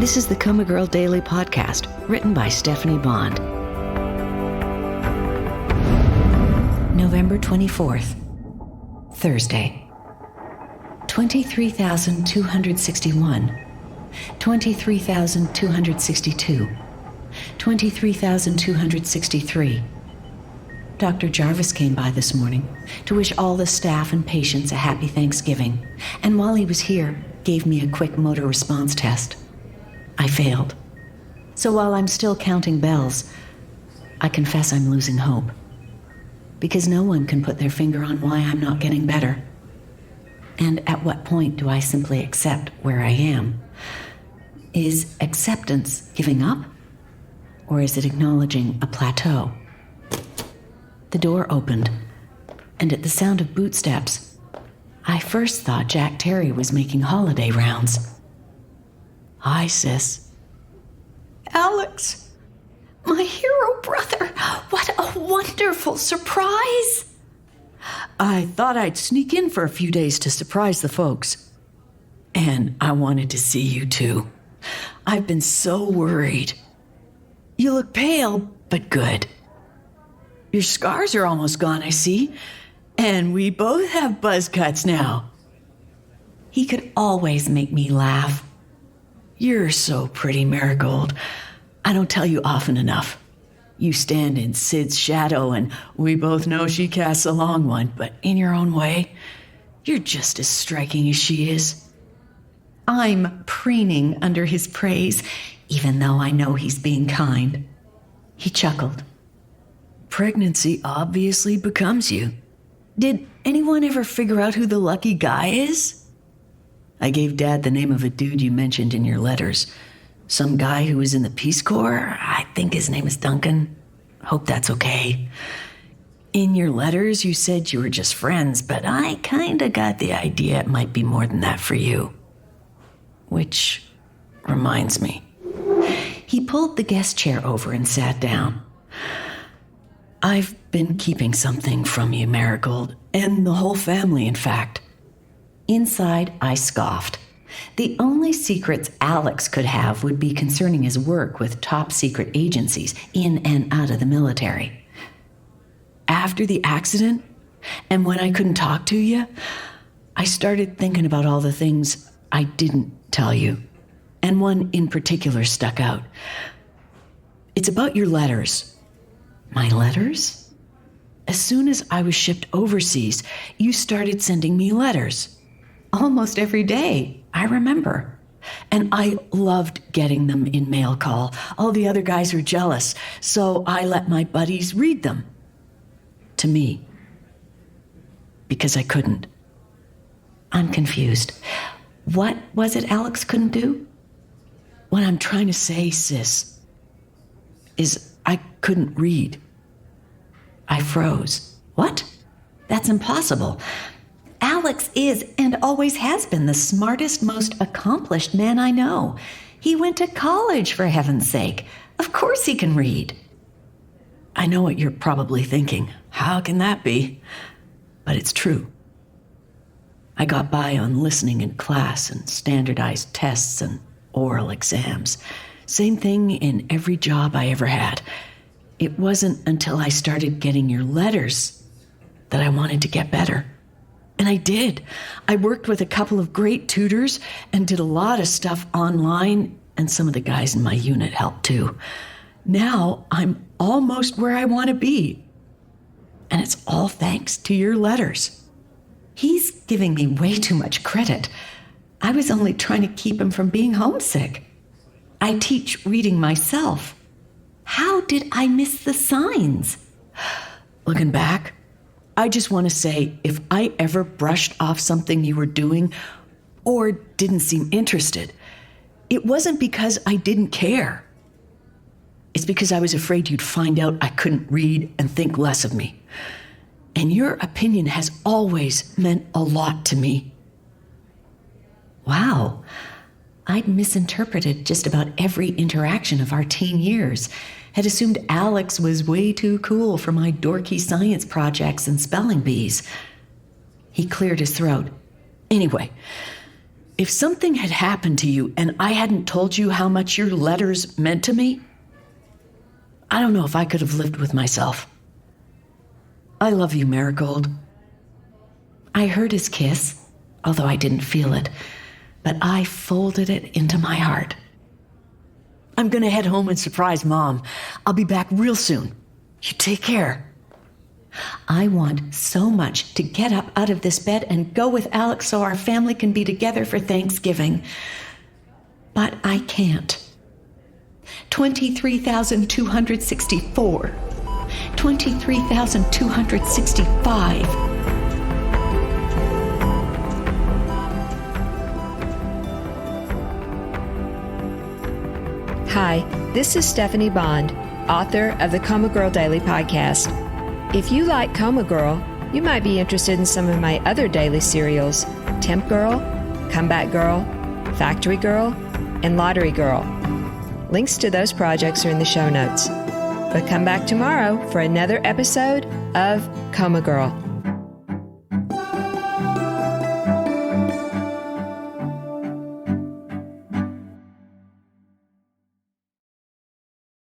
This is the COMA Girl Daily Podcast, written by Stephanie Bond. November 24th, Thursday. 23,261, 23,262, 23,263. Dr. Jarvis came by this morning to wish all the staff and patients a happy Thanksgiving, and while he was here, gave me a quick motor response test. I failed. So while I'm still counting bells, I confess I'm losing hope. Because no one can put their finger on why I'm not getting better. And at what point do I simply accept where I am? Is acceptance giving up? Or is it acknowledging a plateau? The door opened, and at the sound of bootsteps, I first thought Jack Terry was making holiday rounds. Hi, sis. Alex, my hero brother, what a wonderful surprise. I thought I'd sneak in for a few days to surprise the folks. And I wanted to see you too. I've been so worried. You look pale, but good. Your scars are almost gone, I see. And we both have buzz cuts now. He could always make me laugh. You're so pretty, Marigold. I don't tell you often enough. You stand in Sid's shadow, and we both know she casts a long one, but in your own way, you're just as striking as she is. I'm preening under his praise, even though I know he's being kind. He chuckled. Pregnancy obviously becomes you. Did anyone ever figure out who the lucky guy is? I gave Dad the name of a dude you mentioned in your letters. Some guy who was in the Peace Corps. I think his name is Duncan. Hope that's okay. In your letters, you said you were just friends, but I kinda got the idea it might be more than that for you. Which reminds me. He pulled the guest chair over and sat down. I've been keeping something from you, Marigold, and the whole family, in fact. Inside, I scoffed. The only secrets Alex could have would be concerning his work with top-secret agencies in and out of the military. After the accident, and when I couldn't talk to you, I started thinking about all the things I didn't tell you, and one in particular stuck out. It's about your letters. My letters? As soon as I was shipped overseas, you started sending me letters. Almost every day, I remember. And I loved getting them in mail call. All the other guys were jealous, so I let my buddies read them. To me. Because I couldn't. I'm confused. What was it Alex couldn't do? What I'm trying to say, sis, is I couldn't read. I froze. What? That's impossible. Alex is and always has been the smartest, most accomplished man I know. He went to college, for heaven's sake. Of course he can read. I know what you're probably thinking. How can that be? But it's true. I got by on listening in class and standardized tests and oral exams. Same thing in every job I ever had. It wasn't until I started getting your letters that I wanted to get better. And I did. I worked with a couple of great tutors and did a lot of stuff online, and some of the guys in my unit helped too. Now I'm almost where I want to be. And it's all thanks to your letters. He's giving me way too much credit. I was only trying to keep him from being homesick. I teach reading myself. How did I miss the signs? Looking back, I just want to say if I ever brushed off something you were doing or didn't seem interested, it wasn't because I didn't care. It's because I was afraid you'd find out I couldn't read and think less of me. And your opinion has always meant a lot to me. Wow, I'd misinterpreted just about every interaction of our teen years, had assumed Alex was way too cool for my dorky science projects and spelling bees. He cleared his throat. Anyway, If something had happened to you and I hadn't told you how much your letters meant to me, I don't know if I could have lived with myself. I love you, Marigold. I heard his kiss, although I didn't feel it, but I folded it into my heart. I'm gonna head home and surprise Mom. I'll be back real soon. You take care. I want so much to get up out of this bed and go with Alex so our family can be together for Thanksgiving. But I can't. 23,264. 23,265. Hi, this is Stephanie Bond, author of the COMA Girl Daily Podcast. If you like COMA Girl, you might be interested in some of my other daily serials, Temp Girl, Comeback Girl, Factory Girl, and Lottery Girl. Links to those projects are in the show notes. But come back tomorrow for another episode of COMA Girl.